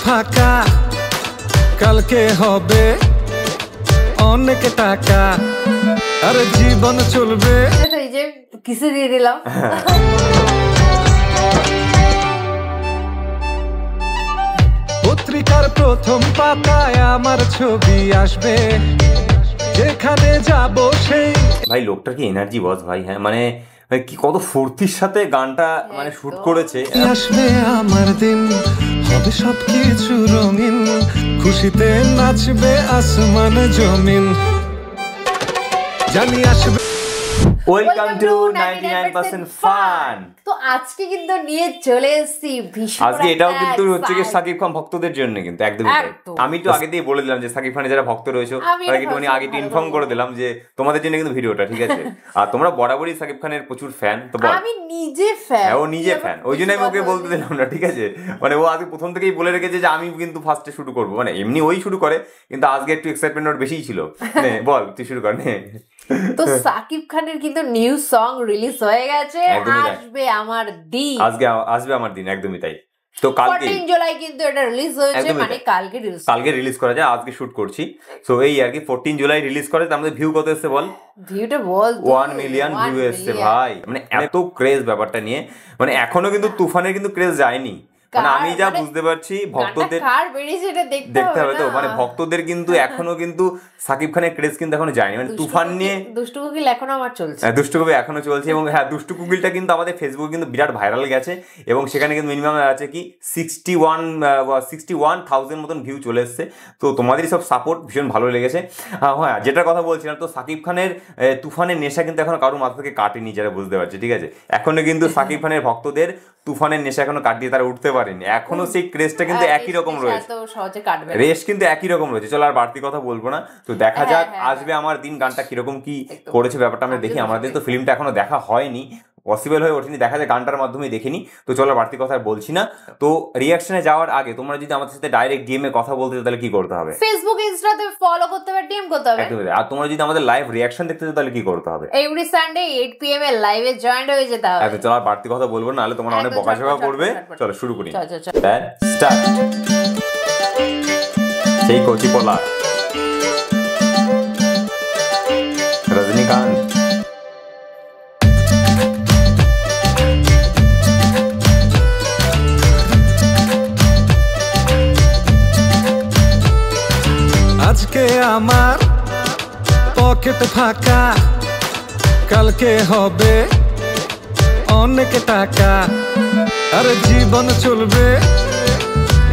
ফাঁকা কালকে হবে অনেক টাকা আর জীবন চলবে। এই যে কিসে দিয়ে দিলাম। পত্রিকার প্রথম পাতায় আমার ছবি আসবে, যেখানে যাব সেই। ভাই লোকটার কি এনার্জি বস ভাই। হ্যাঁ মানে কি কত ফুর্তির সাথে গানটা মানে শুট করেছে। আসবে আমার দিন, হবে সবকিছু রঙিন, খুশিতে নাচবে আসমান জমিন, জানি আসবে। Welcome to 99% fun. তো আজকে কিন্তু নিয়ে চলে এসেছি ভীষণ, আজকে এটাও কিন্তু হচ্ছে কি সাকিব খান ভক্তদের জন্য কিন্তু একদমই। আমি তো আগে দিয়ে বলে দিলাম যে সাকিব খানের যারা ভক্ত রয়েছে তারা কিন্তু আগে ইনফর্ম করে দিলাম যে তোমাদের জন্য কিন্তু ভিডিওটা, ঠিক আছে। আর তোমরা বরাবরই সাকিব খানের প্রচুর ফ্যান, তো বল। আমি নিজে ফ্যান। ও নিজে ফ্যান, ওই জন্য আমি ওকে বলতে দিলাম না, ঠিক আছে। মানে ও আগে প্রথম থেকেই বলে রেখেছে যে আমি কিন্তু ফার্স্টে শুরু করবো, মানে এমনি ওই শুরু করে, কিন্তু আজকে একটু এক্সাইটমেন্ট ওর বেশিই ছিল। বল তুই শুরু কর। তো সাকিব খানের কিন্তু নিউ সং রিলিজ হয়ে গেছে, আসবে আমার দিন। আজকে আসবে আমার দিন, একদমই তাই। তো কালকে 14 জুলাই কিন্তু এটা রিলিজ হয়েছে, মানে কালকে রিলিজ করা যায়, আজকে শুট করছি। সো এই আর কি 14 জুলাই রিলিজ করে। তার মধ্যে ভিউ কত এসেছে বল? ভিউটা বল। 1 মিলিয়ন ভিউ এসেছে ভাই। মানে এত ক্রেজ ব্যাপারটা নিয়ে, মানে এখনো কিন্তু তুফানের কিন্তু ক্রেজ যায়নি। মানে আমি যা বুঝতে পারছি ভক্তদের দেখতে হবে তো, মানে ভক্তদের কিন্তু এখনো কিন্তু সাকিব খানের ক্রেজ কিন্তু এখনো যায়নি। মানে তুফান নিয়ে দুষ্টু কোকিল এখনো আমার চলছে, দুষ্টু কোকিল এখনো চলছে। এবং হ্যাঁ, দুষ্টু কোকিলটা কিন্তু আমাদের ফেসবুকে কিন্তু বিরাট ভাইরাল গেছে, এবং সেখানে কিন্তু মিনিমাম আছে কি 61,000 মতন ভিউ চলে এসছে। তো তোমাদেরই সব সাপোর্ট ভীষণ ভালো লেগেছে। হ্যাঁ, যেটার কথা বলছিলাম, তো সাকিব খানের তুফানের নেশা কিন্তু এখনো কারোর মাথা থেকে কাটেনি, যারা বুঝতে পারছে, ঠিক আছে। এখনো কিন্তু সাকিব খানের ভক্তদের তুফানের নেশা এখনো কাটিয়ে তারা উঠতে পারেনি, এখনো সেই ক্রেজটা কিন্তু একই রকম রয়েছে, রেশ কিন্তু একই রকম রয়েছে। চলো আর বাড়তি কথা বলবো না, তো দেখা যাক আসবে আমার দিন গানটা কিরকম কি করেছে ব্যাপারটা আমরা দেখি। আমাদের তো ফিল্মটা এখনো দেখা হয়নি, পসিবল হয়ে ওঠেনি, দেখা যায় গানটার মাধ্যমে দেখিনি। তো চলো বাড়তি কথা বলছি না। তো রিঅ্যাকশনে যাওয়ার আগে তোমরা যদি আমাদের সাথে ডাইরেক্ট ডিএম এ কথা বলতে চাও তাহলে কি করতে হবে? ফেসবুক ইনস্টাতে ফলো করতে হবে, ডিএম করতে হবে। আর তোমরা যদি আমাদের লাইভ রিঅ্যাকশন দেখতে চাও তাহলে কি করতে হবে? এভরি সানডে 8 PM এ লাইভে জয়েন হয়ে যেতে হবে। আচ্ছা চলো আর বাড়তি কথা বলবো না, নাহলে তোমরা অনেক বকাঝকা করবে। চলো শুরু করি। স্টার্ট। সেই কচি পোলা রজনীকান্ত। আজকে আমার পকেট ফাঁকা কালকে হবে অনেক টাকা আর জীবন চলবে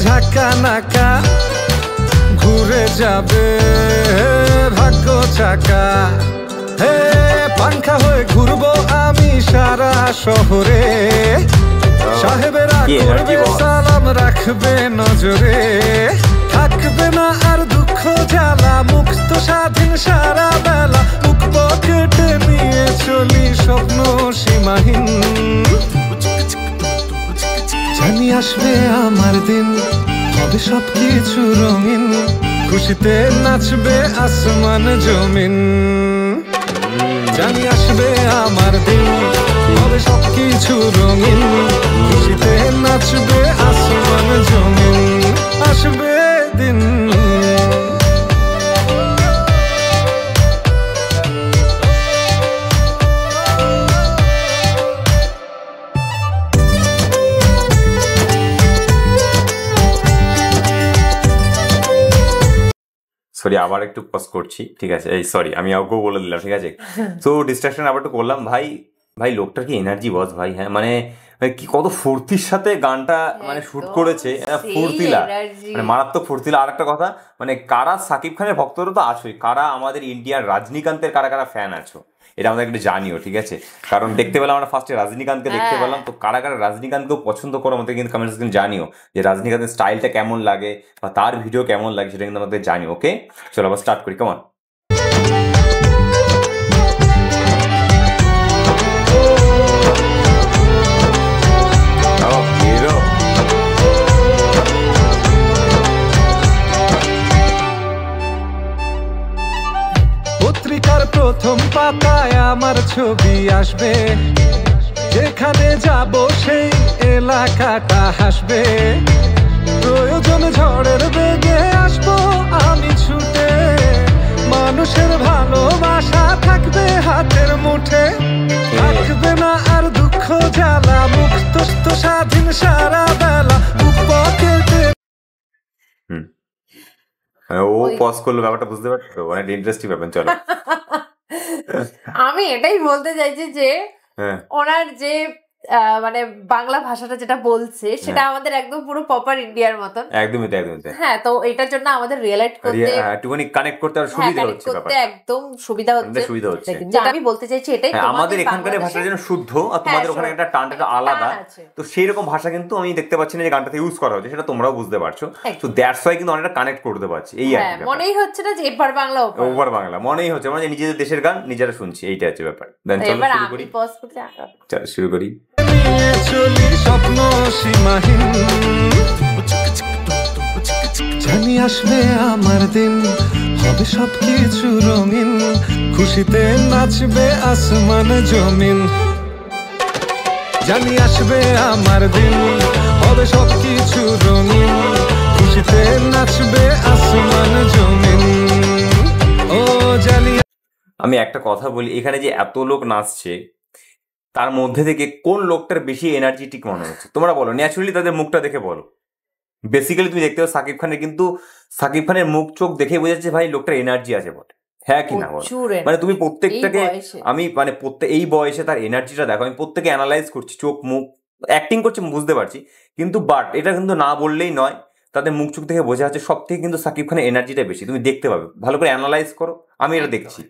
ঝাঁকা নাকা, ঘুরে যাবে ভাগ্য চাকা। হে পাংখা হয়ে ঘুরবো আমি সারা শহরে, সাহেবেরা করবে সালাম রাখবে নজরে, থাকবে না আর দুঃখ জ্বালা, মুক্ত স্বাধীন সারা বেলা, মুখ পকেটে নিয়ে চলি স্বপ্ন সীমাহীন, জানি আসবে আমার দিন, হবে সবকিছু রঙিন, খুশিতে নাচবে আসমান জমিন, জানি আসবে আমার দিন, হবে সবকিছু রঙিন, খুশিতে নাচবে আসমান জমিন, আসবে দিন। সরি আবার একটু পজ করছি, ঠিক আছে। এই সরি আমি ওকেও বলে দিলাম, ঠিক আছে। তো ডিস্ট্রাকশন আবার একটু করলাম। ভাই লোকটার কি এনার্জি বস ভাই। হ্যাঁ মানে কি কত ফুর্তির সাথে গানটা মানে শুট করেছে, ফুর্তিলা, মানে মারাত্মক ফুর্তিলা। আর একটা কথা, মানে কারা সাকিব খানের ভক্তরা তো আছোই, কারা আমাদের ইন্ডিয়ার রজনীকান্তের কারা কারা ফ্যান আছো এটা আমাদের একটু জানিও, ঠিক আছে। কারণ দেখতে পেলাম আমরা ফার্স্টে রজনীকান্তকে দেখতে পেলাম, তো কারা কারা রজনীকান্তকেও পছন্দ করো আমাদের কিন্তু কমেন্ট সেকশনে জানিও যে রজনীকান্তের স্টাইলটা কেমন লাগে বা তার ভিডিও কেমন লাগে, সেটা কিন্তু আমাদের জানিও। ওকে চলো আবার স্টার্ট করি, কেমন। পত্রিকার প্রথম পাতায় আমার ছবি আসবে, যেখানে যাব সেই এলাকাটা হাসবে, প্রয়োজন ঝড়ের বেগে আসবো আমি ছুটে, মানুষের ভালোবাসা থাকবে হাতের মুঠে, থাকবে না আর দুঃখ জ্বালা, মুক্ত স্বাধীন সারা বেলা পকেটে। ও পজ করলো, ব্যাপারটা বুঝতে পারছো? অনেক ইন্টারেস্টিং ব্যাপার। চলো আমি এটাই বলতে চাইছি যে ওনার যে মানে বাংলা ভাষাটা যেটা বলছে সেটা আমাদের একদম পুরো প্রপার ইন্ডিয়ার মতন। একদমই একদমই। হ্যাঁ, তো এটার জন্য আমাদের রিয়েলাইট করতে, একটুখানি কানেক্ট করতে আর সুবিধা হচ্ছে, ব্যাপারটা একদম সুবিধা হচ্ছে। যেটা আমি বলতে চাইছি এটাই, আমাদের এখানকার ভাষাটা যেন শুদ্ধ আর তোমাদের ওখানে একটা টানটা আলাদা, তো সেই রকম ভাষা কিন্তু আমি দেখতে পাচ্ছি না যে গানটাতে ইউজ করা হচ্ছে, সেটা তোমরাও বুঝতে পারছো। তো দ্যাটস ওয়াই কিন্তু অনেকটা কানেক্ট করতে পারছি। এই আর কি, মনেই হচ্ছে না যে এপার বাংলা ওপার বাংলা, মনেই হচ্ছে মানে নিজেদের দেশের গান নিজেরা শুনছি, এইটা হচ্ছে ব্যাপার। দেন চলো শুরু করি। চলো শুরু করি। চলি স্বপ্ন সীমাহীন, জানি আসবে আমার দিন, হবে সবকিছু রঙিন, খুশিতে নাচবে আসমান জমিন। জানি আসবে আমার দিন, হবে সবকিছু রঙিন, খুশিতে নাচবে আসমান জমিন। ও জানি। আমি একটা কথা বলি, এখানে যে এত লোক নাচছে তার মধ্যে থেকে কোন লোকটার বেশি এনার্জেটিক মনে হচ্ছে তোমরা বলো? ন্যাচুরালি তাদের মুখটা দেখে বলো। বেসিক্যালি তুমি দেখতে পাও সাকিব খানের, কিন্তু সাকিব খানের মুখ চোখ দেখে বোঝা যাচ্ছে ভাই লোকটার এনার্জি আছে বটে, হ্যাঁ কি না বলো? মানে তুমি প্রত্যেকটাকে, আমি মানে এই বয়সে তার এনার্জিটা দেখো, আমি প্রত্যেকে অ্যানালাইজ করছি, চোখ মুখ অ্যাক্টিং করছে বুঝতে পারছি, কিন্তু বাট এটা কিন্তু না বললেই নয়, তাদের মুখ চোখ দেখে বোঝা যাচ্ছে সব থেকে কিন্তু সাকিব খানের এনার্জিটা বেশি। তুমি দেখতে পাবে, ভালো করে অ্যানালাইজ করো, আমি এটা দেখছি।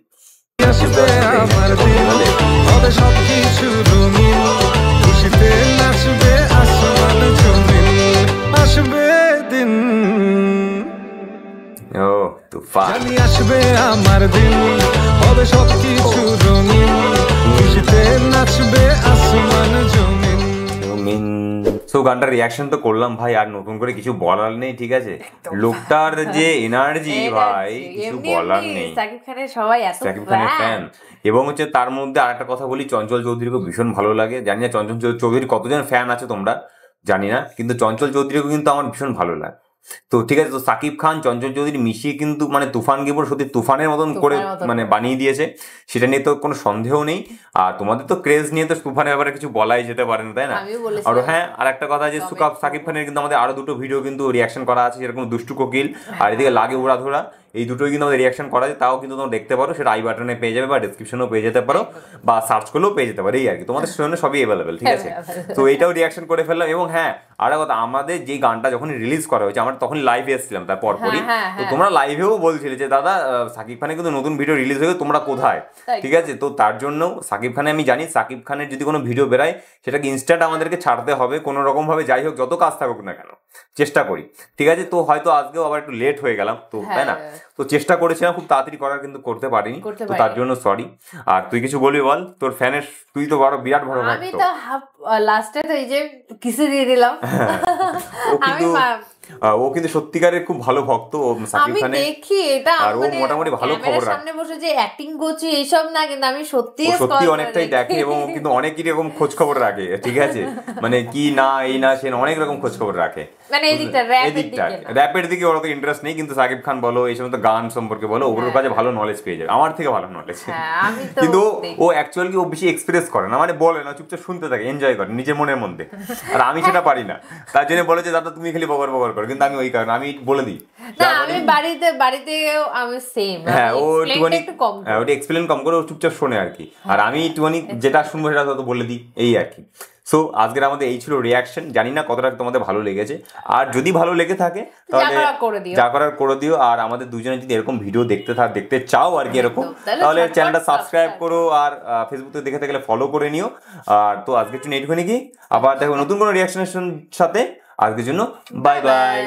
হবে সবকিছু রঙিন, খুশিতে নাচবে আসমান জমিন, আসবে দিন, ও তুফান। জানি আসবে আমার দিন, হবে সবকিছু রঙিন, খুশিতে নাচবে আসমান জমিন। সো গানটার রিয়াকশন তো করলাম ভাই, আর নতুন করে কিছু বলার নেই, ঠিক আছে? লোকটার যে এনার্জি ভাই, কিছু বলার নেই। সাকিব খানের সবাই এত সাকিব খানের ফ্যান। এবং হচ্ছে তার মধ্যে আরেকটা কথা বলি, চঞ্চল চৌধুরীকে ভীষণ ভালো লাগে। জানি না চঞ্চল চৌধুরীর কতজন ফ্যান আছে তোমরা, জানি না, কিন্তু চঞ্চল চৌধুরীকে কিন্তু আমার ভীষণ ভালো লাগে। তো ঠিক আছে, তো সাকিব খান চঞ্চল চৌধুরী মিশিয়ে কিন্তু মানে তুফান গিবর সত্যি তুফানের মতন করে মানে বানিয়ে দিয়েছে, সেটা নিয়ে তো কোনো সন্দেহ নেই। আর তোমাদের তো ক্রেজ নিয়ে তো তুফানের ব্যাপারে কিছু বলাই যেতে পারে না, তাই না? আর হ্যাঁ, আর একটা কথা যে সাকিব খানের কিন্তু আমাদের আরো দুটো ভিডিও কিন্তু রিয়াকশন করা আছে, যেরকম দুষ্টু কোকিল আর এদিকে লাগে উড়াধুরা, এই দুটোই কিন্তু আমাদের রিয়াকশন করা আছে, তাও কিন্তু তোমরা দেখতে পারো, সেটা আই বাটনে পেয়ে যাবে বা ডিসক্রিপশনেও পেয়ে যেতে পারো, বা সার্চ করলেও পেয়ে যেতে পারো, এই আর কি। তোমাদের জন্য সবই অ্যাভেলেবেল, ঠিক আছে? তো এইটাও রিয়াকশন করে ফেললাম। এবং হ্যাঁ, আর কথা, আমাদের যে গানটা যখন রিলিজ করা হয়েছে, আমরা তখন লাইভে এসেছিলাম তার পরপরই, তো তোমরা লাইভেও বলছিলে যে দাদা সাকিব খানের কিন্তু নতুন ভিডিও রিলিজ হয়ে তোমরা কোথায়, ঠিক আছে? তো তার জন্য সাকিব খানে, আমি জানি সাকিব খানের যদি কোনো ভিডিও বেরায় সেটাকে ইনস্ট্যান্ট আমাদেরকে ছাড়তে হবে, কোনো রকম ভাবে, যাই হোক যত কাজ থাকুক না কেন, চেষ্টা করি, ঠিক আছে? তো হয়তো আজকেও আবার একটু লেট হয়ে গেলাম, তো তাই না? তো চেষ্টা করেছিলাম খুব তাড়াতাড়ি করার, কিন্তু করতে পারিনি, তো তার জন্য সরি। আর তুই কিছু বলবি বল, তোর ফ্যানের, তুই তো বড় বিরাট বড় ভক্ত। আমি তো লাস্টে তো এই যে কিসে দিয়ে দিলাম। ও কিন্তু সত্যিকারের খুব ভালো ভক্ত সাকিব খানের। আমি দেখি এটা, আর ও মোটামুটি ভালো খবর রাখে, সামনে বসে যে অ্যাক্টিং করছে এইসব না, কিন্তু আমি সত্যি অনেকটাই দেখে, এবং কিন্তু অনেক রকম খোঁজ খবর রাখে, ঠিক আছে? মানে কি না এই না সে অনেক রকম খোঁজ খবর রাখে, মানে এদিকটা র‍্যাপের দিকে ওর তো ইন্টারেস্ট নেই, কিন্তু সাকিব খান বলো, এই সমস্ত গান সম্পর্কে বলো, ওর কাছে ভালো নলেজ পেয়ে যাবে, আমার থেকে ভালো নলেজ। কিন্তু ও অ্যাকচুয়ালি ও বেশি এক্সপ্রেস করে না, মানে বলে না, চুপচাপ শুনতে থাকে, এনজয় করে নিজের মনের মধ্যে। আর আমি সেটা পারি না, তার জন্য বলে যে দাদা তুমি খালি বগর বগর করো, কিন্তু আমি ওই কারণে আমি বলে দিই না, আমি বাড়িতে আমি সেম, হ্যাঁ, ও ওটা এক্সপ্লেন কম করে, ও চুপচাপ শোনে আর কি। আর আমি একটুখানি যেটা শুনবো সেটা তো বলে দিই, এই আর কি। সো আজকের আমাদের এই ছিল রিয়াকশন, জানি না কতটা তোমাদের ভালো লেগেছে, আর যদি ভালো লেগে থাকে তাহলে যা করার করে দিও। আর আমাদের দুজনে যদি এরকম ভিডিও দেখতে চাও আর কি এরকম, তাহলে চ্যানেলটা সাবস্ক্রাইব করো, আর ফেসবুক থেকে দেখে থাকলে ফলো করে নিও। আর তো আজকের জন্য এইটুখানি, কি আবার দেখো নতুন কোনো রিয়াকশনের সাথে, আজকের জন্য বাই বাই।